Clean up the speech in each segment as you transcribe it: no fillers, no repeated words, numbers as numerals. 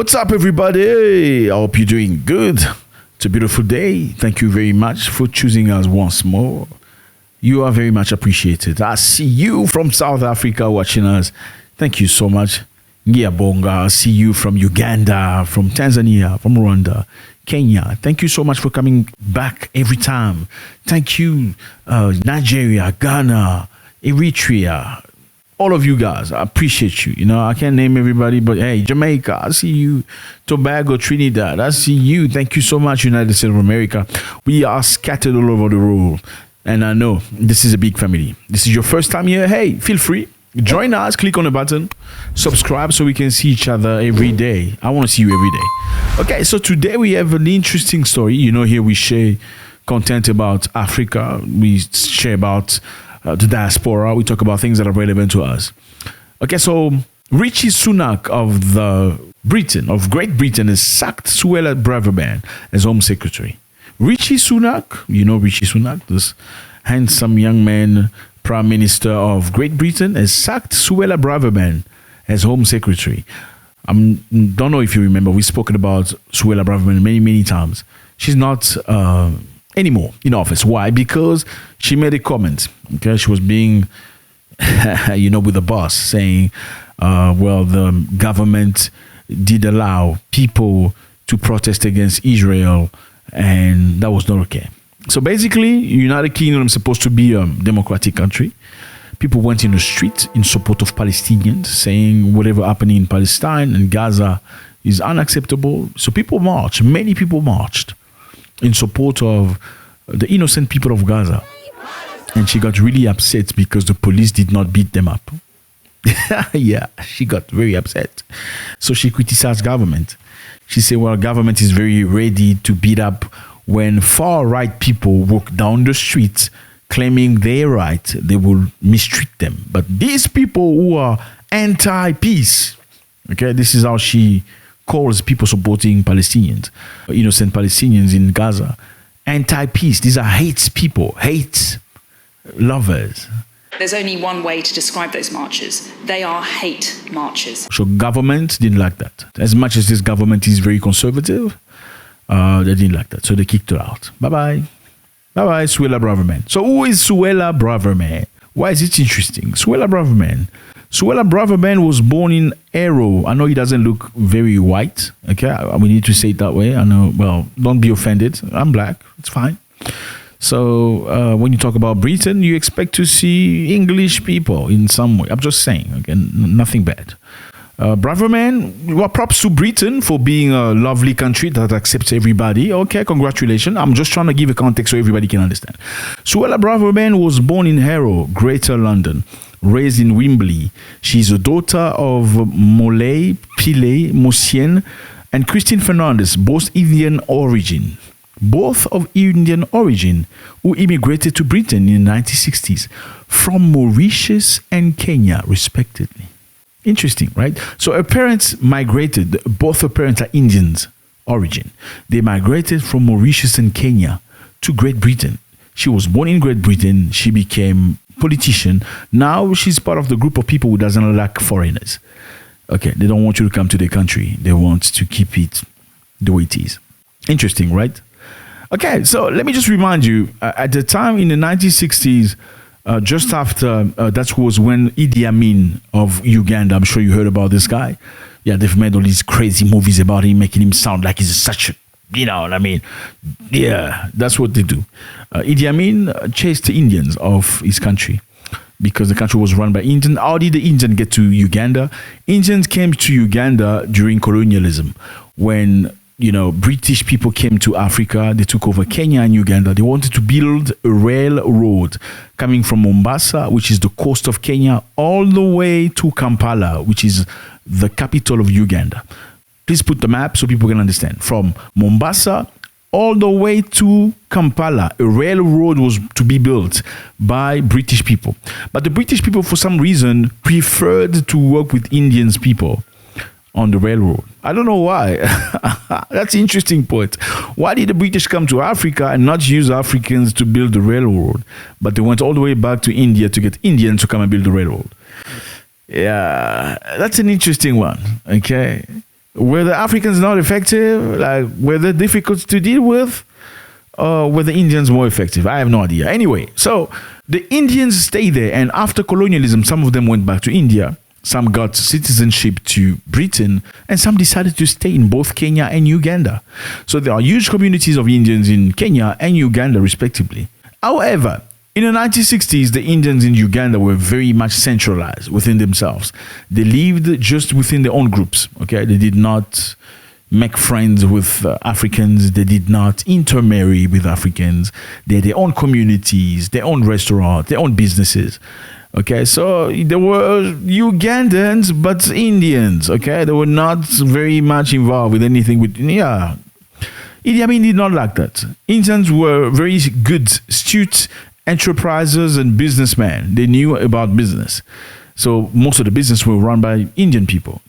What's up, everybody? I hope you're doing good. It's a beautiful day. Thank you very much for choosing us once more. You are very much appreciated. I see you from South Africa watching us. Thank you so much. Ngiyabonga. I see you from Uganda, from Tanzania, from Rwanda, Kenya. Thank you so much for coming back every time. Thank you, Nigeria, Ghana, Eritrea. All of you guys, I appreciate you. You know, I can't name everybody, but hey, Jamaica, I see you. Tobago, Trinidad, I see you. Thank you so much, United States of America. We are scattered all over the world. And I know this is a big family. This is your first time here. Hey, feel free. Join us. Click on the button. Subscribe so we can see each other every day. I want to see you every day. Okay, so today we have an interesting story. You know, here we share content about Africa. We share about the diaspora. We talk about things that are relevant to us. Okay, so Rishi Sunak of Great Britain has sacked Suella Braverman as Home Secretary. Rishi Sunak, you know Rishi Sunak, this handsome young man, Prime Minister of Great Britain, has sacked Suella Braverman as Home Secretary. I don't know if you remember, we've spoken about Suella Braverman many times. She's not anymore in office. Why? Because she made a comment. Okay, she was being, with the boss, saying, well, the government did allow people to protest against Israel, and that was not okay. So basically, United Kingdom is supposed to be a democratic country. People went in the street in support of Palestinians, saying whatever happening in Palestine and Gaza is unacceptable. So people marched. Many people marched in support of the innocent people of Gaza. And she got really upset because the police did not beat them up. Yeah, she got very upset. So she criticized government. She said, well, government is very ready to beat up when far-right people walk down the streets claiming they're right, they will mistreat them. But these people who are anti-peace, okay, this is how she calls people supporting Palestinians, innocent Palestinians in Gaza, anti-peace. These are hate people, hate lovers. There's only one way to describe those marches. They are hate marches. So government didn't like that. As much as this government is very conservative, they didn't like that. So they kicked her out. Bye-bye. Bye-bye, Suella Braverman. So who is Suella Braverman? Why is it interesting? Suella Braverman. Suella Braverman was born in Harrow. I know he doesn't look very white. Okay, we need to say it that way. I know, well, don't be offended. I'm black. It's fine. So when you talk about Britain, you expect to see English people in some way. I'm just saying, okay, nothing bad. Braverman, well, props to Britain for being a lovely country that accepts everybody. Okay, congratulations. I'm just trying to give a context so everybody can understand. Suella Braverman was born in Harrow, Greater London, raised in Wembley. She's a daughter of Molay Pile Mosien and Christine Fernandez, both Indian origin. Both of Indian origin, who immigrated to Britain in the 1960s from Mauritius and Kenya, respectively. Interesting, right? So her parents migrated. Both her parents are Indians origin. They migrated from Mauritius and Kenya to Great Britain. She was born in Great Britain. She became politician. Now she's part of the group of people who doesn't like foreigners. Okay, they don't want you to come to their country. They want to keep it the way it is. Interesting, right? Okay, so let me just remind you, at the time in the 1960s, just after, that was when Idi Amin of Uganda, I'm sure you heard about this guy. Yeah, they've made all these crazy movies about him, making him sound like he's such a, you know what I mean? Yeah, that's what they do. Idi Amin chased the Indians off his country because the country was run by Indians. How did the Indians get to Uganda? Indians came to Uganda during colonialism when British people came to Africa. They took over Kenya and Uganda. They wanted to build a railroad coming from Mombasa, which is the coast of Kenya, all the way to Kampala, which is the capital of Uganda. Please put the map so people can understand. From Mombasa all the way to Kampala, a railroad was to be built by British people. But the British people, for some reason, preferred to work with Indians people on the railroad. I don't know why. That's an interesting point. Why did the British come to Africa and not use Africans to build the railroad? But they went all the way back to India to get Indians to come and build the railroad. Yeah, that's an interesting one. Okay. Were the Africans not effective? Like, were they difficult to deal with? Or were the Indians more effective? I have no idea. Anyway, so the Indians stayed there, and after colonialism, some of them went back to India. Some got citizenship to Britain, and some decided to stay in both Kenya and Uganda. So there are huge communities of Indians in Kenya and Uganda, respectively. However, in the 1960s, the Indians in Uganda were very much centralized within themselves. They lived just within their own groups. Okay, they did not make friends with Africans. They did not intermarry with Africans. They had their own communities, their own restaurants, their own businesses. Okay, so there were Ugandans, but Indians. Okay, they were not very much involved with anything with, yeah. Idi Amin did not like that. Indians were very good, astute enterprisers and businessmen. They knew about business. So most of the business were run by Indian people.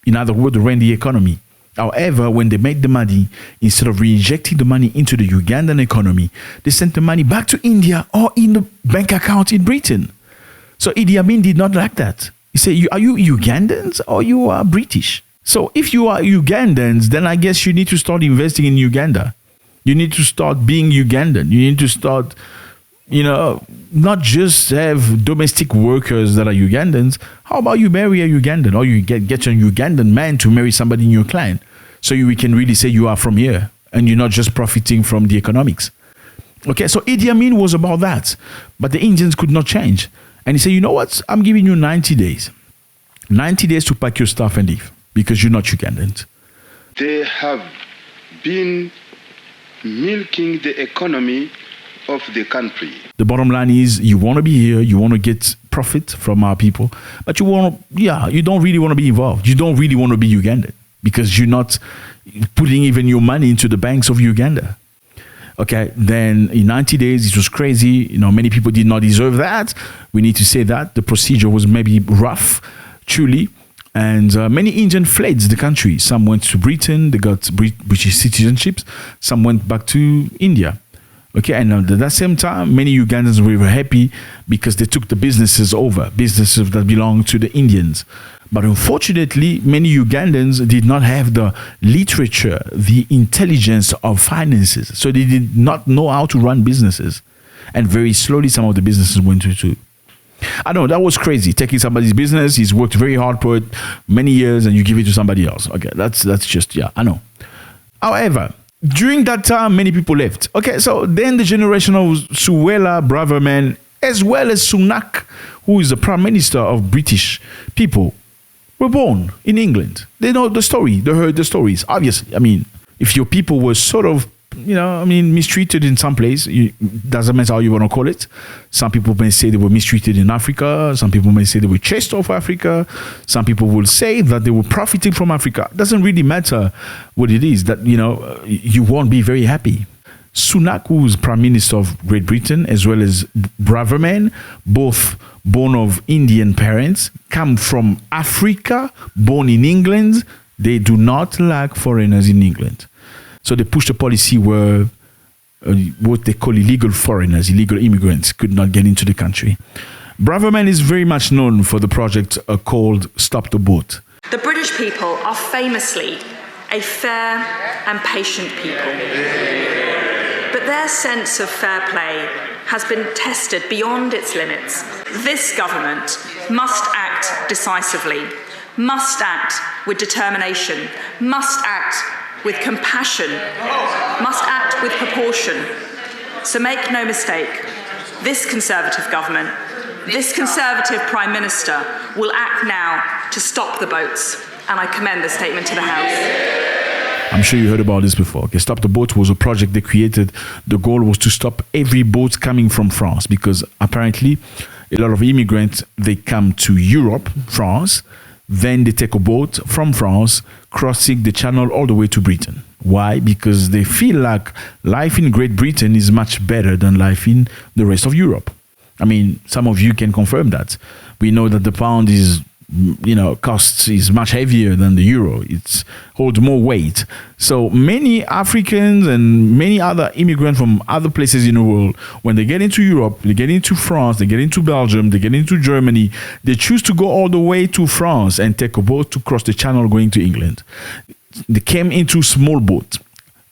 In other words, they ran the economy. However, when they made the money, instead of reinjecting the money into the Ugandan economy, they sent the money back to India or in the bank account in Britain. So Idi Amin did not like that. He said, are you Ugandans or you are British? So if you are Ugandans, then I guess you need to start investing in Uganda. You need to start being Ugandan. You need to start, not just have domestic workers that are Ugandans. How about you marry a Ugandan, or you get a Ugandan man to marry somebody in your clan, so we can really say you are from here and you're not just profiting from the economics. Okay, so Idi Amin was about that, but the Indians could not change. And he said, you know what? I'm giving you 90 days. 90 days to pack your stuff and leave, because you're not Ugandans. They have been milking the economy of the country. The bottom line is, you want to be here, you want to get profit from our people, but you don't really want to be involved. You don't really want to be Ugandan, because you're not putting even your money into the banks of Uganda. Okay, then in 90 days, it was crazy. Many people did not deserve that. We need to say that. The procedure was maybe rough, truly. And many Indians fled the country. Some went to Britain. They got British citizenships. Some went back to India. Okay, and at that same time, many Ugandans were happy because they took the businesses over, businesses that belonged to the Indians. But unfortunately, many Ugandans did not have the literature, the intelligence of finances. So they did not know how to run businesses. And very slowly, some of the businesses went to. I know, that was crazy. Taking somebody's business, he's worked very hard for it many years, and you give it to somebody else. Okay, that's just, I know. However, during that time, many people left. Okay, so then the generation of Suella, Braverman, as well as Sunak, who is the Prime Minister of British people, were born in England. They know the story. They heard the stories. Obviously, if your people were sort of, mistreated in some place, doesn't matter how you want to call it. Some people may say they were mistreated in Africa. Some people may say they were chased off Africa. Some people will say that they were profiting from Africa. It doesn't really matter what it is, that, you won't be very happy. Sunak, who was Prime Minister of Great Britain, as well as Braverman, both born of Indian parents, come from Africa, born in England. They do not like foreigners in England. So they pushed a policy where what they call illegal foreigners, illegal immigrants, could not get into the country. Braverman is very much known for the project called Stop the Boat. The British people are famously a fair and patient people. But their sense of fair play has been tested beyond its limits. This government must act decisively, must act with determination, must act with compassion, must act with proportion. So make no mistake, this Conservative government, this Conservative Prime Minister will act now to stop the boats. And I commend the statement to the House. I'm sure you heard about this before. Okay, Stop the Boat was a project they created. The goal was to stop every boat coming from France, because apparently a lot of immigrants, they come to Europe, France, then they take a boat from France, crossing the channel all the way to Britain. Why? Because they feel like life in Great Britain is much better than life in the rest of Europe. Some of you can confirm that. We know that the pound is costs is much heavier than the euro. It holds more weight. So many Africans and many other immigrants from other places in the world, when they get into Europe, they get into France, they get into Belgium, they get into Germany, they choose to go all the way to France and take a boat to cross the channel going to England. They came into small boat.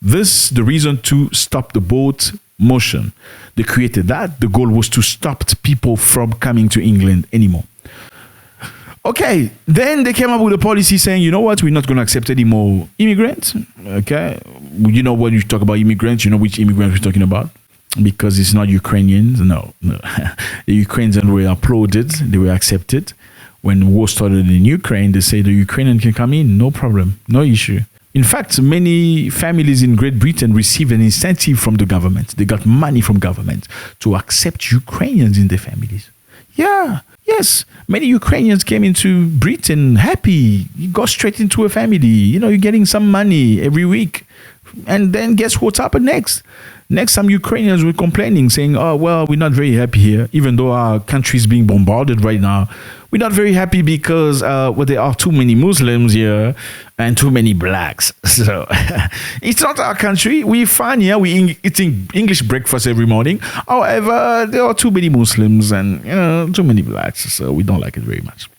This the reason to stop the boat motion. They created that. The goal was to stop people from coming to England anymore. Okay, then they came up with a policy saying, you know what, we're not going to accept any more immigrants. Okay, you know when you talk about immigrants, you know which immigrants we're talking about, because it's not Ukrainians. No. The Ukrainians were applauded, they were accepted. When war started in Ukraine, they say the Ukrainian can come in, no problem, no issue. In fact, many families in Great Britain received an incentive from the government. They got money from government to accept Ukrainians in their families. Yeah, yes. Many Ukrainians came into Britain happy. You go straight into a family. You're getting some money every week. And then guess what's happened next? Next, some Ukrainians were complaining, saying, oh, well, we're not very happy here, even though our country is being bombarded right now. We're not very happy because there are too many Muslims here and too many blacks. So it's not our country. We're fine here. We're eating English breakfast every morning. However, there are too many Muslims and too many blacks. So we don't like it very much.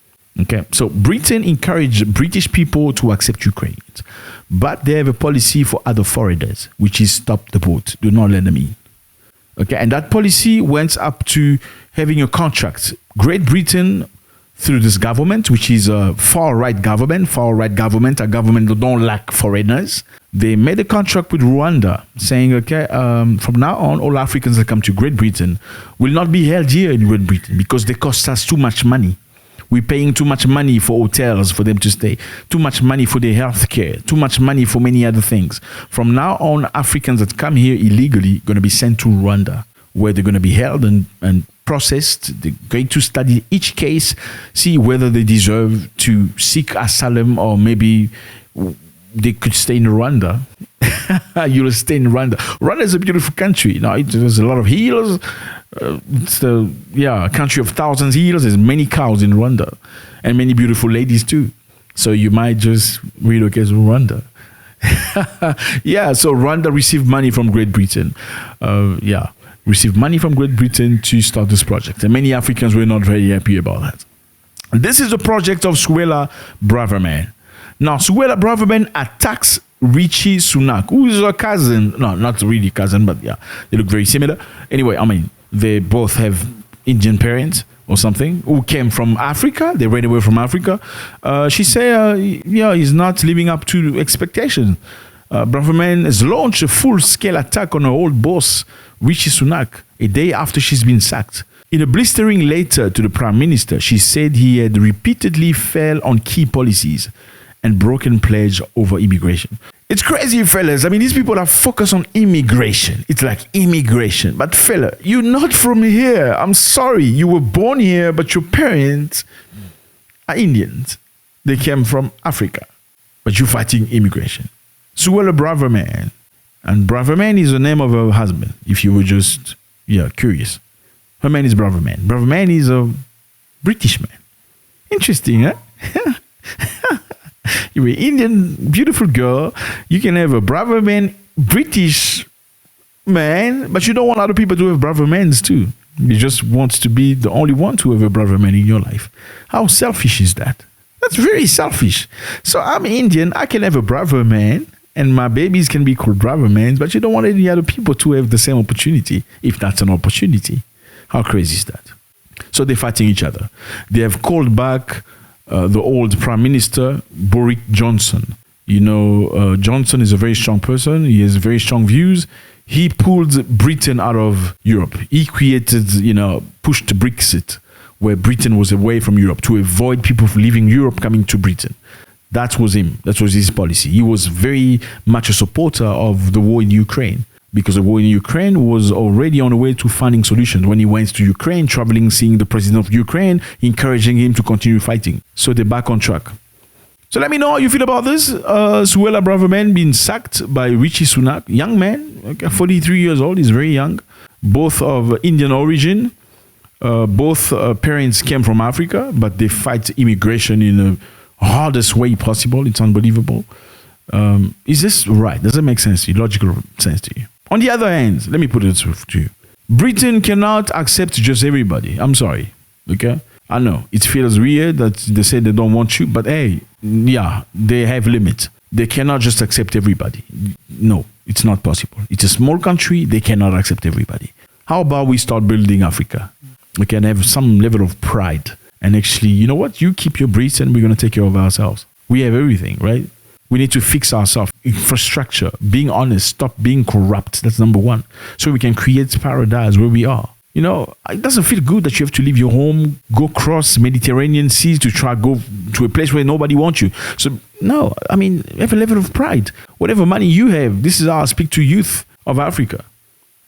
Okay, so Britain encouraged British people to accept Ukrainians. But they have a policy for other foreigners, which is stop the boat. Do not let them in. Okay, and that policy went up to having a contract. Great Britain, through this government, which is a far-right government, a government that don't like foreigners, they made a contract with Rwanda saying, okay, from now on, all Africans that come to Great Britain will not be held here in Great Britain because they cost us too much money. We're paying too much money for hotels for them to stay, too much money for their health care, too much money for many other things. From now on, Africans that come here illegally going to be sent to Rwanda, where they're going to be held and processed. They're going to study each case, see whether they deserve to seek asylum or maybe they could stay in Rwanda. You'll stay in Rwanda. Rwanda is a beautiful country. There's a lot of hills. It's a country of thousands of hills. There's many cows in Rwanda and many beautiful ladies too. So you might just relocate to Rwanda. So Rwanda received money from Great Britain. Received money from Great Britain to start this project. And many Africans were not very happy about that. This is the project of Suella Braverman. Now, Suella Braverman attacks Rishi Sunak, who is a cousin. No, not really cousin, but yeah, they look very similar. Anyway, they both have Indian parents or something who came from Africa. They ran away from Africa. She said, he's not living up to expectations. Braverman has launched a full-scale attack on her old boss, Rishi Sunak, a day after she's been sacked. In a blistering letter to the Prime Minister, she said he had repeatedly failed on key policies and broken pledge over immigration. It's crazy, fellas. These people are focused on immigration. It's like immigration. But fella, you're not from here. I'm sorry. You were born here, but your parents are Indians. They came from Africa. But you're fighting immigration. Suella Braverman. And Braverman is the name of her husband, if you were just curious. Her name is Braverman. Braverman is a British man. Interesting, huh? You're an Indian, beautiful girl. You can have a Braverman, British man, but you don't want other people to have Bravermans too. You just want to be the only one to have a Braverman in your life. How selfish is that? That's very selfish. So I'm Indian. I can have a Braverman, and my babies can be called Bravermans, but you don't want any other people to have the same opportunity, if that's an opportunity. How crazy is that? So they're fighting each other. They have called back the old Prime Minister, Boris Johnson. Johnson is a very strong person. He has very strong views. He pulled Britain out of Europe. He created, pushed Brexit, where Britain was away from Europe to avoid people from leaving Europe coming to Britain. That was him. That was his policy. He was very much a supporter of the war in Ukraine, because the war in Ukraine was already on the way to finding solutions. When he went to Ukraine, traveling, seeing the president of Ukraine, encouraging him to continue fighting. So they're back on track. So let me know how you feel about this. Suella Braverman being sacked by Rishi Sunak. Young man, 43 years old, he's very young. Both of Indian origin. Both parents came from Africa, but they fight immigration in the hardest way possible. It's unbelievable. Is this right? Does it make sense to you? Logical sense to you? On the other hand, let me put it to you. Britain cannot accept just everybody. I'm sorry. Okay? I know it feels weird that they say they don't want you, but hey, yeah, they have limits. They cannot just accept everybody. No, it's not possible. It's a small country. They cannot accept everybody. How about we start building Africa? We can have some level of pride. And actually, you know what? You keep your Brits and we're going to take care of ourselves. We have everything, right? We need to fix ourselves. Infrastructure, being honest, stop being corrupt. That's number one. So we can create paradise where we are. You know, it doesn't feel good that you have to leave your home, go cross Mediterranean seas to try go to a place where nobody wants you. So, no, I mean, have a level of pride. Whatever money you have, this is how I speak to youth of Africa.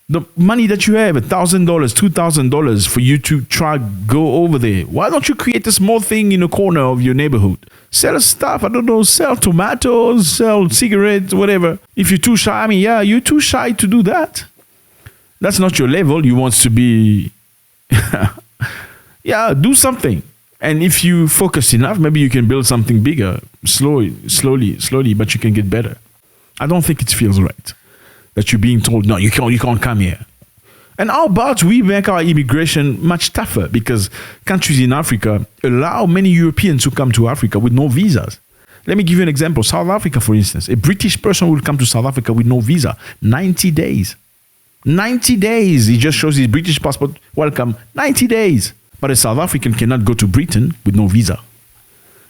The money that you have, $1,000, $2,000 for you to try go over there. Why don't you create a small thing in a corner of your neighborhood? Sell stuff, I don't know, sell tomatoes, sell cigarettes, whatever. If you're too shy, I mean, yeah, you're too shy to do that. That's not your level. You want to be, yeah, do something. And if you focus enough, maybe you can build something bigger, slowly, but you can get better. I don't think it feels right that you're being told, no, you can't come here. And how about we make our immigration much tougher, because countries in Africa allow many Europeans to come to Africa with no visas. Let me give you an example. South Africa, for instance. A British person will come to South Africa with no visa. 90 days. 90 days. He just shows his British passport. Welcome. 90 days. But a South African cannot go to Britain with no visa.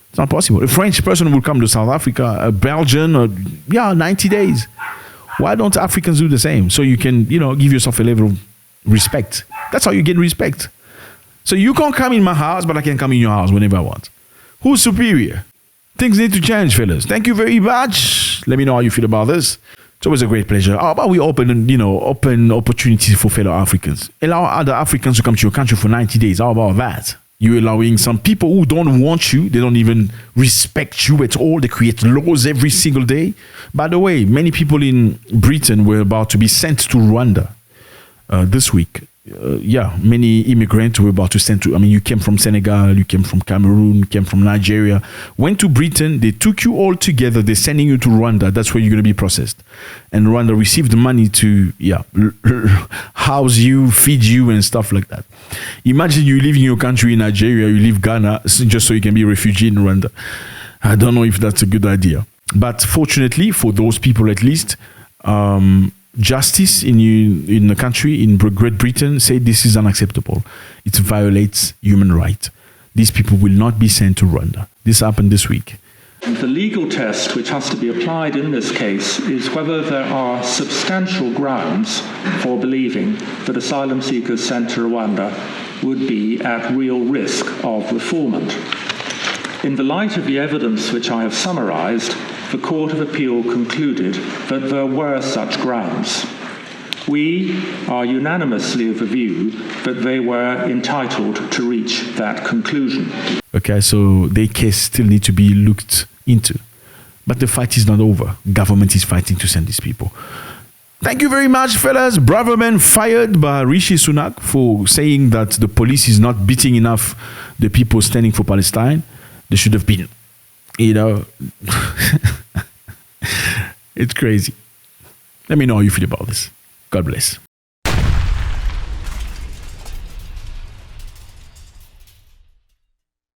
It's not possible. A French person will come to South Africa, a Belgian, 90 days. Why don't Africans do the same? So you can, give yourself a level of respect. That's how you get respect. So you can't come in my house, but I can come in your house whenever I want. Who's superior? Things need to change, fellas. Thank you very much. Let me know how you feel about this. It's always a great pleasure. How about we open opportunities for fellow Africans? Allow other Africans to come to your country for 90 days. How about that? You're allowing some people who don't want you, they don't even respect you at all. They create laws every single day. By the way, many people in Britain were about to be sent to Rwanda this week. Many immigrants were about to send to, you came from Senegal, you came from Cameroon, you came from Nigeria, went to Britain, they took you all together, they're sending you to Rwanda, that's where you're going to be processed. And Rwanda received money to, house you, feed you and stuff like that. Imagine you live in your country in Nigeria, you leave Ghana, just so you can be a refugee in Rwanda. I don't know if that's a good idea. But fortunately, for those people at least, justice in the country, in Great Britain, say this is unacceptable. It violates human rights. These people will not be sent to Rwanda. This happened this week. The legal test which has to be applied in this case is whether there are substantial grounds for believing that asylum seekers sent to Rwanda would be at real risk of refoulement. In the light of the evidence which I have summarised, the Court of Appeal concluded that there were such grounds. We are unanimously of the view that they were entitled to reach that conclusion. Okay, so their case still needs to be looked into. But the fight is not over. Government is fighting to send these people. Thank you very much, fellas. Braverman fired by Rishi Sunak for saying that the police is not beating enough the people standing for Palestine. They should have been, it's crazy. Let me know how you feel about this. God bless.